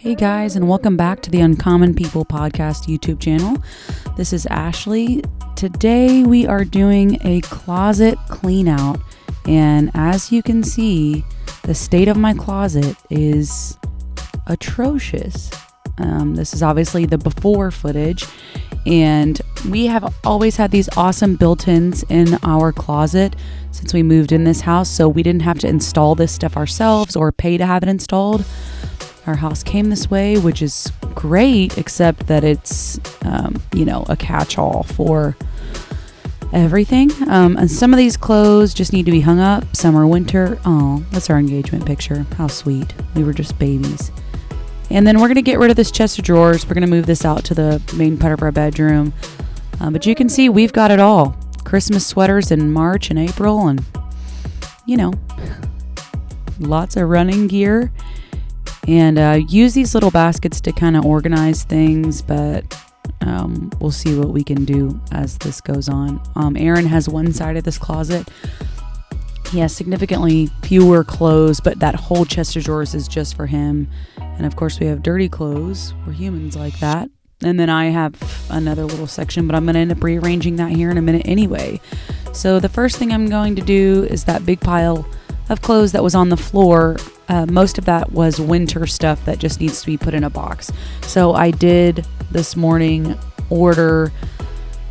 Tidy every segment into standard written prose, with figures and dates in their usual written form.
Hey guys, and welcome back to the Uncommon People Podcast YouTube channel. This is Ashley. Today we are doing a closet clean out, and as you can see, the state of my closet is atrocious. This is obviously the before footage, and we have always had these awesome built-ins in our closet since we moved in this house, so we didn't have to install this stuff ourselves or pay to have it installed. Our house came this way, which is great, except that it's, a catch-all for everything. And some of these clothes just need to be hung up. Some are winter. Oh, that's our engagement picture. How sweet. We were just babies. And then we're going to get rid of this chest of drawers. We're going to move this out to the main part of our bedroom. But you can see we've got it all. Christmas sweaters in March and April, and, lots of running gear. And use these little baskets to kind of organize things, but we'll see what we can do as this goes on. Aaron has one side of this closet. He has significantly fewer clothes, but that whole chest of drawers is just for him. And of course we have dirty clothes. We're humans like that. And then I have another little section, but I'm going to end up rearranging that here in a minute anyway. So the first thing I'm going to do is that big pile of clothes that was on the floor. Most of that was winter stuff that just needs to be put in a box. So I did this morning order,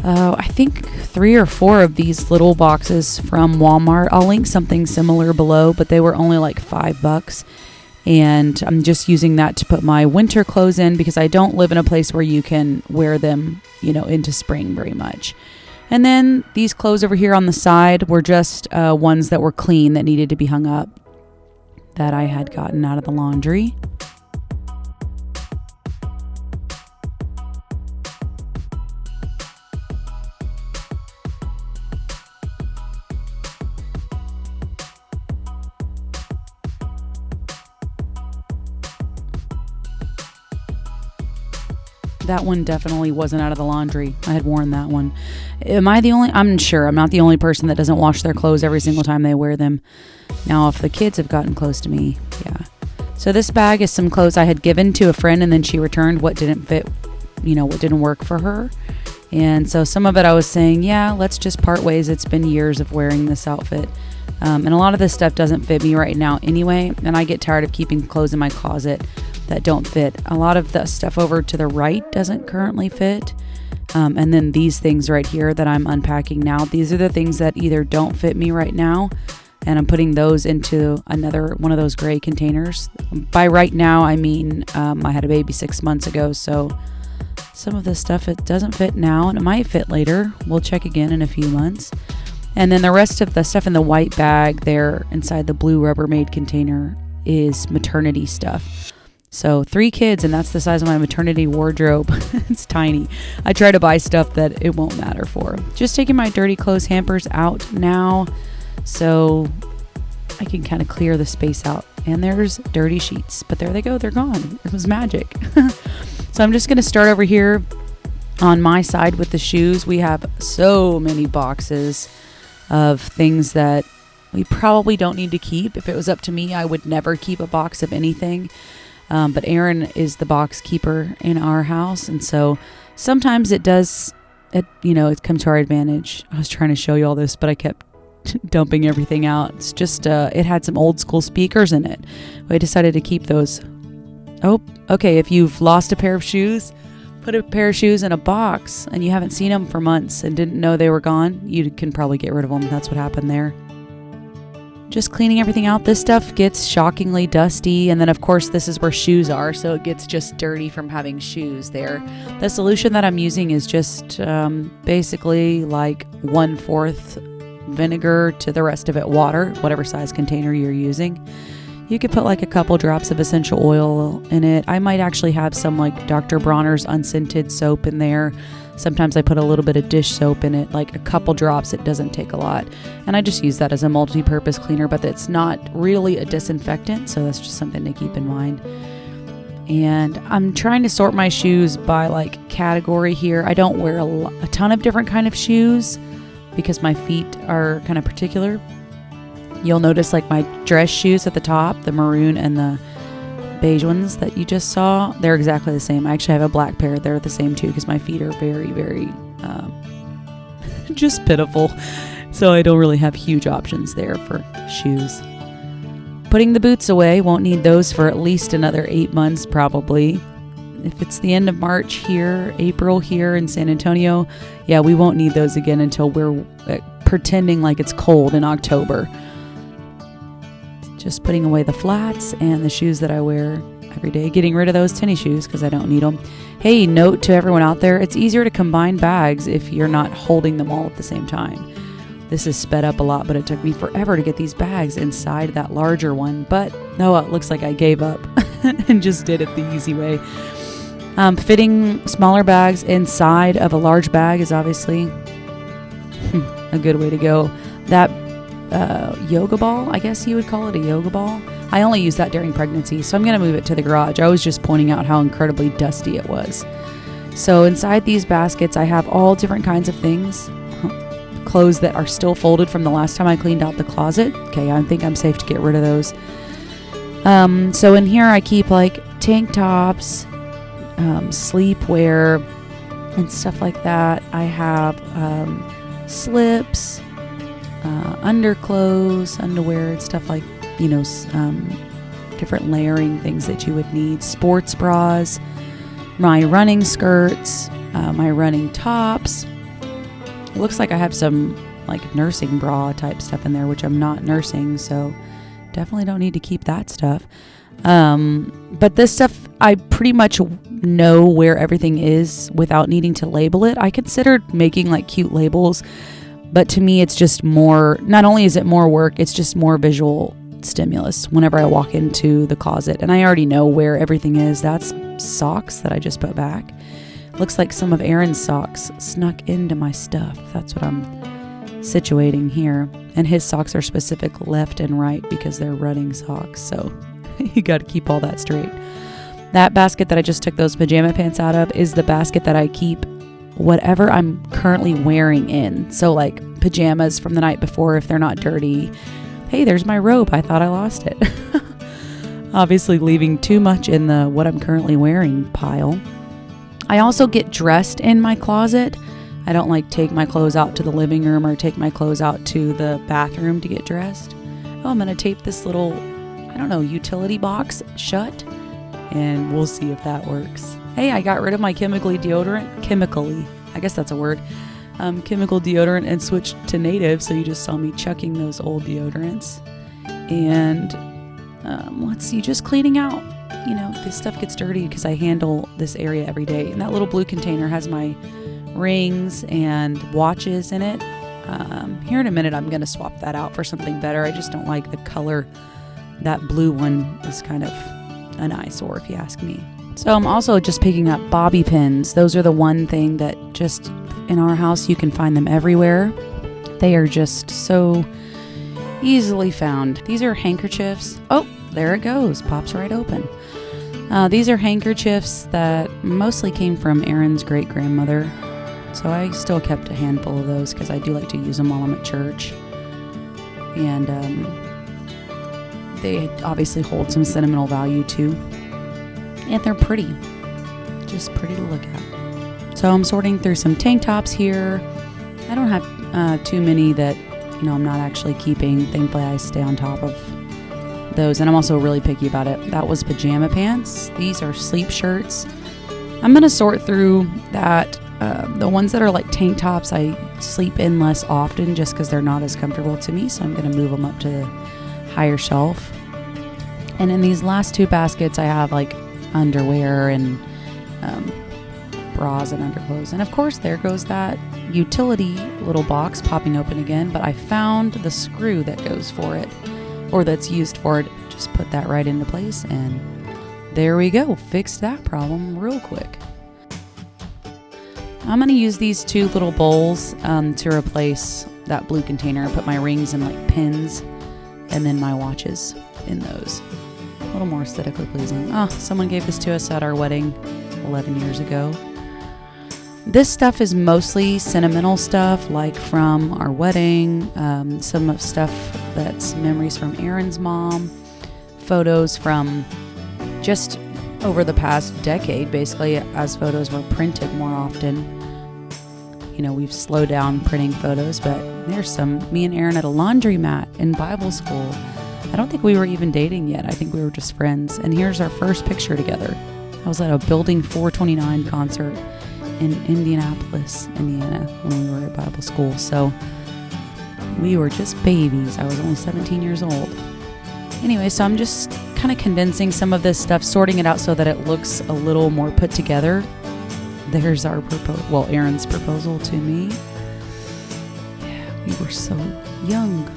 I think 3 or 4 of these little boxes from Walmart. I'll link something similar below, but they were only like $5. And I'm just using that to put my winter clothes in because I don't live in a place where you can wear them, into spring very much. And then these clothes over here on the side were just ones that were clean that needed to be hung up, that I had gotten out of the laundry. That one definitely wasn't out of the laundry. I had worn that one. Am I the only? I'm sure I'm not the only person that doesn't wash their clothes every single time they wear them. Now, if the kids have gotten close to me, yeah. So this bag is some clothes I had given to a friend, and then she returned what didn't fit, what didn't work for her. And so some of it I was saying, yeah, let's just part ways. It's been years of wearing this outfit. And a lot of this stuff doesn't fit me right now anyway, and I get tired of keeping clothes in my closet that don't fit. A lot of the stuff over to the right doesn't currently fit. And then these things right here that I'm unpacking now, these are the things that either don't fit me right now, and I'm putting those into another one of those gray containers. By right now, I mean, I had a baby 6 months ago, so some of this stuff, it doesn't fit now, and it might fit later. We'll check again in a few months. And then the rest of the stuff in the white bag there inside the blue Rubbermaid container is maternity stuff. So 3 kids, and that's the size of my maternity wardrobe. It's tiny. I try to buy stuff that it won't matter for. Just taking my dirty clothes hampers out now so I can kind of clear the space out. And there's dirty sheets, but there they go. They're gone. It was magic. So I'm just going to start over here on my side with the shoes. We have so many boxes of things that we probably don't need to keep. If it was up to me, I would never keep a box of anything. But Aaron is the box keeper in our house. And so sometimes it comes to our advantage. I was trying to show you all this, but I kept dumping everything out. It's just, it had some old school speakers in it. We decided to keep those. Oh, okay. If you've lost a pair of shoes, put a pair of shoes in a box and you haven't seen them for months and didn't know they were gone, you can probably get rid of them. That's what happened there. Just cleaning everything out. This stuff gets shockingly dusty. And then, of course, this is where shoes are. So it gets just dirty from having shoes there. The solution that I'm using is just basically like 1/4 vinegar to the rest of it water, whatever size container you're using. You could put like a couple drops of essential oil in it. I might actually have some like Dr. Bronner's unscented soap in there. Sometimes I put a little bit of dish soap in it, like a couple drops. It doesn't take a lot. And I just use that as a multi-purpose cleaner, but it's not really a disinfectant. So that's just something to keep in mind. And I'm trying to sort my shoes by like category here. I don't wear a ton of different kind of shoes because my feet are kind of particular. You'll notice like my dress shoes at the top, the maroon and the beige ones that you just saw, they're exactly the same. I actually have a black pair. They're the same too because my feet are very, very just pitiful. So I don't really have huge options there for shoes. Putting the boots away, won't need those for at least another 8 months probably. If it's the end of March here, April here in San Antonio, yeah, we won't need those again until we're pretending like it's cold in October. Just putting away the flats and the shoes that I wear every day. Getting rid of those tennis shoes because I don't need them. Hey, note to everyone out there, it's easier to combine bags if you're not holding them all at the same time. This is sped up a lot, but it took me forever to get these bags inside that larger one. But, oh, it looks like I gave up and just did it the easy way. Fitting smaller bags inside of a large bag is obviously a good way to go. That yoga ball, I guess you would call it a yoga ball. I only use that during pregnancy, so I'm going to move it to the garage. I was just pointing out how incredibly dusty it was. So inside these baskets, I have all different kinds of things. Clothes that are still folded from the last time I cleaned out the closet. Okay, I think I'm safe to get rid of those. So in here I keep like tank tops, sleepwear, and stuff like that. I have slips, underclothes, underwear, and stuff like, different layering things that you would need. Sports bras, my running skirts, my running tops. It looks like I have some like nursing bra type stuff in there, which I'm not nursing, so definitely don't need to keep that stuff. But this stuff, I pretty much know where everything is without needing to label it. I considered making like cute labels, but to me it's just more, not only is it more work, it's just more visual stimulus whenever I walk into the closet, and I already know where everything is. That's socks that I just put back. Looks like some of Aaron's socks snuck into my stuff. That's what I'm situating here. And his socks are specific left and right because they're running socks. So you got to keep all that straight. That basket that I just took those pajama pants out of is the basket that I keep whatever I'm currently wearing in. So like pajamas from the night before if they're not dirty. Hey, there's my robe. I thought I lost it. Obviously leaving too much in the what I'm currently wearing pile. I also get dressed in my closet. I don't like take my clothes out to the living room or take my clothes out to the bathroom to get dressed. Oh, I'm going to tape this little, utility box shut, and we'll see if that works. Hey, I got rid of my chemical deodorant, and switched to native, so you just saw me chucking those old deodorants. And let's see, just cleaning out. This stuff gets dirty because I handle this area every day. And that little blue container has my rings and watches in it. Here in a minute, I'm going to swap that out for something better. I just don't like the color. That blue one is kind of an eyesore, if you ask me. So I'm also just picking up bobby pins. Those are the one thing that just in our house, you can find them everywhere. They are just so easily found. These are handkerchiefs. Oh, there it goes. Pops right open. These are handkerchiefs that mostly came from Aaron's great-grandmother. So I still kept a handful of those because I do like to use them while I'm at church. And they obviously hold some sentimental value too. And they're pretty. Just pretty to look at. So I'm sorting through some tank tops here. I don't have too many that, I'm not actually keeping. Thankfully, I stay on top of those, and I'm also really picky about it. That was pajama pants. These are sleep shirts. I'm going to sort through that. The ones that are like tank tops, I sleep in less often just because they're not as comfortable to me, so I'm going to move them up to the higher shelf. And in these last two baskets, I have like underwear and bras and underclothes. And of course, there goes that utility little box popping open again, but I found the screw that goes for it, or that's used for it. Just put that right into place, and there we go. Fixed that problem real quick. I'm going to use these two little bowls to replace that blue container. I put my rings and like pins and then my watches in those. A little more aesthetically pleasing. Oh, someone gave this to us at our wedding 11 years ago. This stuff is mostly sentimental stuff, like from our wedding, some of stuff that's memories from Aaron's mom, photos from just over the past decade, basically, as photos were printed more often, we've slowed down printing photos, but there's me and Aaron at a laundromat in Bible school. I don't think we were even dating yet. I think we were just friends. And here's our first picture together. I was at a Building 429 concert in Indianapolis, Indiana, when we were at Bible school. So we were just babies. I was only 17 years old. Anyway, so I'm just kind of condensing some of this stuff, sorting it out so that it looks a little more put together. There's our Aaron's proposal to me. Yeah, we were so young.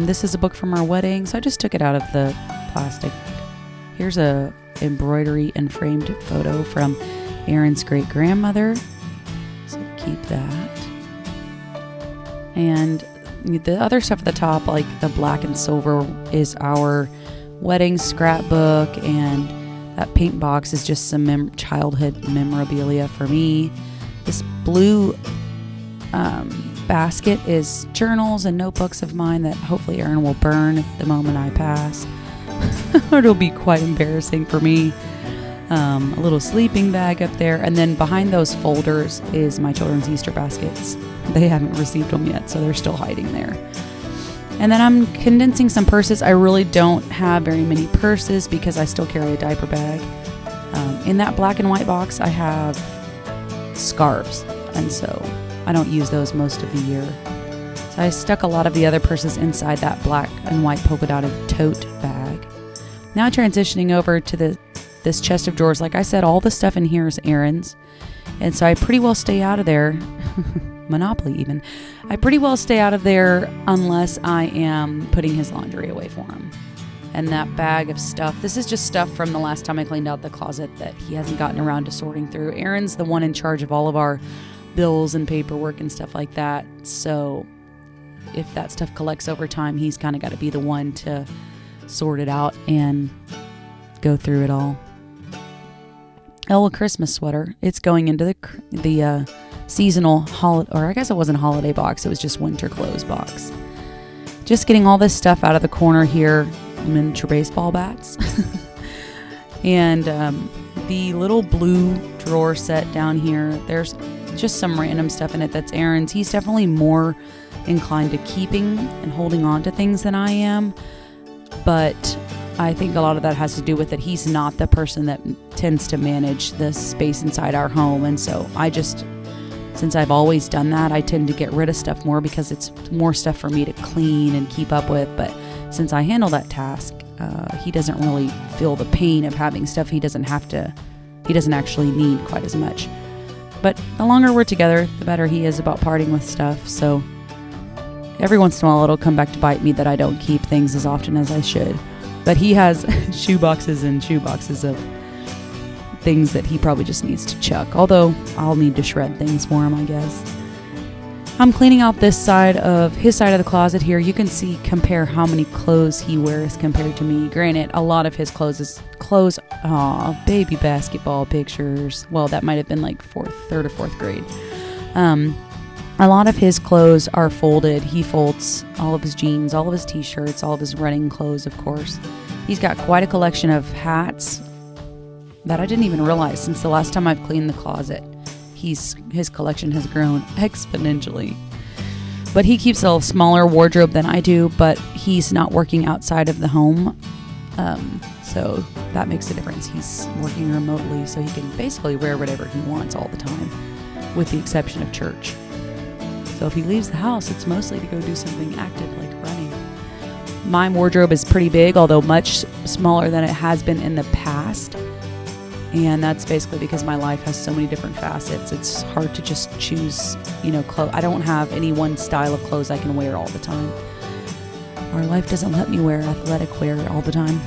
This is a book from our wedding, so I just took it out of the plastic. Here's a embroidery and framed photo from Aaron's great-grandmother, so keep that. And the other stuff at the top, like the black and silver, is our wedding scrapbook, and that pink box is just some childhood memorabilia for me. This blue basket is journals and notebooks of mine that hopefully Aaron will burn the moment I pass. It'll be quite embarrassing for me. A little sleeping bag up there, and then behind those folders is my children's Easter baskets. They haven't received them yet, so they're still hiding there. And then I'm condensing some purses. I really don't have very many purses because I still carry a diaper bag. In that black and white box, I have scarves, and so I don't use those most of the year. So I stuck a lot of the other purses inside that black and white polka dotted tote bag. Now transitioning over to this chest of drawers. Like I said, all the stuff in here is Aaron's, and so I pretty well stay out of there. Monopoly even. I pretty well stay out of there unless I am putting his laundry away for him. And that bag of stuff, this is just stuff from the last time I cleaned out the closet that he hasn't gotten around to sorting through. Aaron's the one in charge of all of our bills and paperwork and stuff like that. So if that stuff collects over time, he's kind of got to be the one to sort it out and go through it all. Oh, a Christmas sweater. It's going into the seasonal holiday, or I guess it wasn't a holiday box. It was just winter clothes box. Just getting all this stuff out of the corner here. Miniature baseball bats. And the little blue drawer set down here. There's just some random stuff in it that's Aaron's. He's definitely more inclined to keeping and holding on to things than I am. But I think a lot of that has to do with that he's not the person that tends to manage the space inside our home. And so since I've always done that, I tend to get rid of stuff more because it's more stuff for me to clean and keep up with. But since I handle that task, he doesn't really feel the pain of having stuff he doesn't actually need quite as much. But the longer we're together, the better he is about parting with stuff. So every once in a while, it'll come back to bite me that I don't keep things as often as I should. But he has shoe boxes and shoe boxes of things that he probably just needs to chuck. Although I'll need to shred things for him, I guess. I'm cleaning out his side of the closet here. You can compare how many clothes he wears compared to me. Granted, a lot of his clothes, baby basketball pictures. Well, that might have been like third or fourth grade. A lot of his clothes are folded. He folds all of his jeans, all of his t-shirts, all of his running clothes, of course. He's got quite a collection of hats that I didn't even realize since the last time I've cleaned the closet. His collection has grown exponentially. But he keeps a smaller wardrobe than I do, but he's not working outside of the home. So that makes a difference. He's working remotely, so he can basically wear whatever he wants all the time, with the exception of church. So if he leaves the house, it's mostly to go do something active like running. My wardrobe is pretty big, although much smaller than it has been in the past. And that's basically because my life has so many different facets. It's hard to just choose, clothes. I don't have any one style of clothes I can wear all the time. Our life doesn't let me wear athletic wear all the time.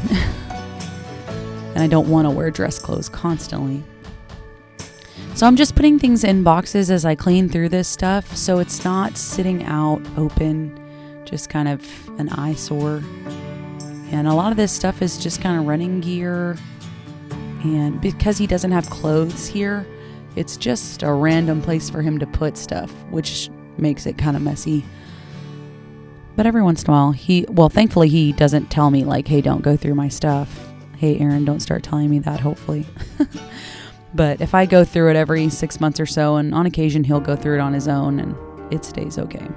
And I don't want to wear dress clothes constantly. So I'm just putting things in boxes as I clean through this stuff, so it's not sitting out open, just kind of an eyesore. And a lot of this stuff is just kind of running gear. And because he doesn't have clothes here, it's just a random place for him to put stuff, which makes it kind of messy. But every once in a while, thankfully he doesn't tell me like, hey, don't go through my stuff. Hey, Aaron, don't start telling me that, hopefully. But if I go through it every 6 months or so, and on occasion he'll go through it on his own, and it stays okay.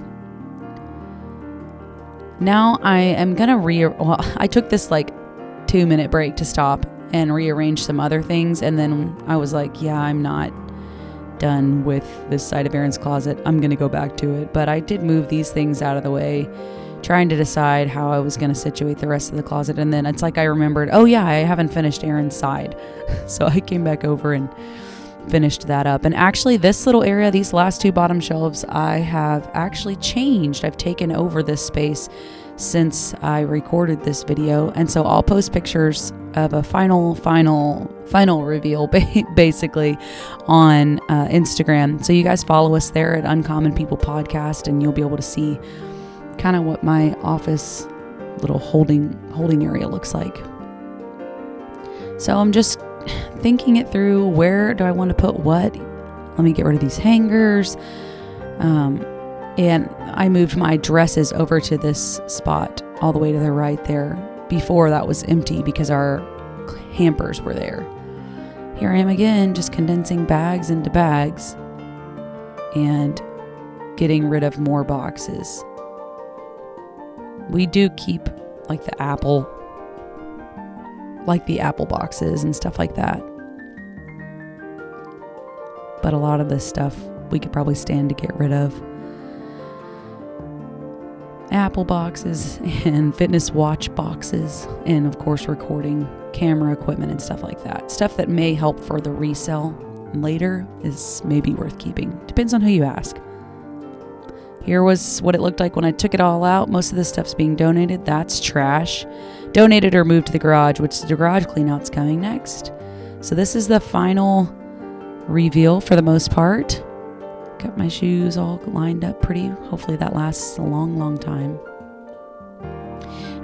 Now I am going to I took this like 2-minute break to stop and rearrange some other things. And then I was like, yeah, I'm not done with this side of Aaron's closet. I'm going to go back to it. But I did move these things out of the way, trying to decide how I was going to situate the rest of the closet. And then it's like I remembered, oh yeah, I haven't finished Aaron's side. So I came back over and finished that up. And actually this little area, these last 2 bottom shelves, I have actually changed. I've taken over this space since I recorded this video. And so I'll post pictures of a final reveal basically on Instagram. So you guys follow us there at Uncommon People Podcast, and you'll be able to see kind of what my office little holding area looks like. So I'm just thinking it through. Where do I want to put what? Let me get rid of these hangers. And I moved my dresses over to this spot all the way to the right there. Before that was empty because our hampers were there. Here I am again, just condensing bags into bags and getting rid of more boxes. We do keep like the apple boxes and stuff like that. But a lot of this stuff we could probably stand to get rid of. Apple boxes and fitness watch boxes, and of course recording camera equipment and stuff like that. Stuff that may help for the resale later is maybe worth keeping. Depends on who you ask. Here was what it looked like when I took it all out. Most of this stuff's being donated. That's trash. Donated or moved to the garage, which the garage cleanout's coming next. So this is the final reveal for the most part. Got my shoes all lined up pretty. Hopefully that lasts a long, long time.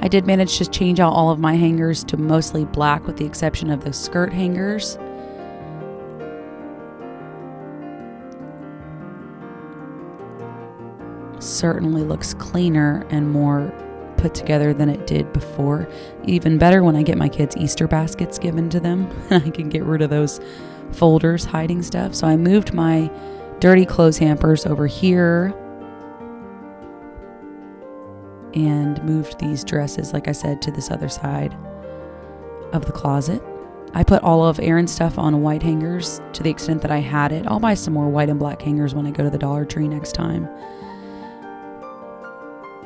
I did manage to change out all of my hangers to mostly black with the exception of the skirt hangers. Certainly looks cleaner and more put together than it did before. Even better when I get my kids' Easter baskets given to them. I can get rid of those folders hiding stuff. So I moved my dirty clothes hampers over here and moved these dresses, like I said, to this other side of the closet. I put all of Aaron's stuff on white hangers to the extent that I had it. I'll buy some more white and black hangers when I go to the Dollar Tree next time.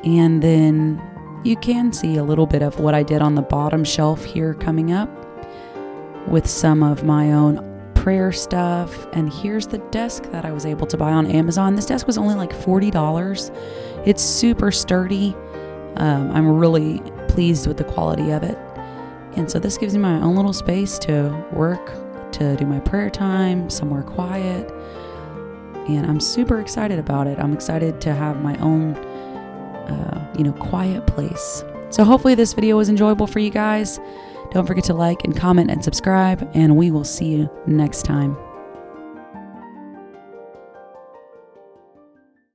And then you can see a little bit of what I did on the bottom shelf here coming up with some of my own prayer stuff. And here's the desk that I was able to buy on Amazon. This desk was only like $40. It's super sturdy. I'm really pleased with the quality of it. And so this gives me my own little space to work, to do my prayer time, somewhere quiet. And I'm super excited about it. I'm excited to have my own, quiet place. So hopefully this video was enjoyable for you guys. Don't forget to like and comment and subscribe, and we will see you next time.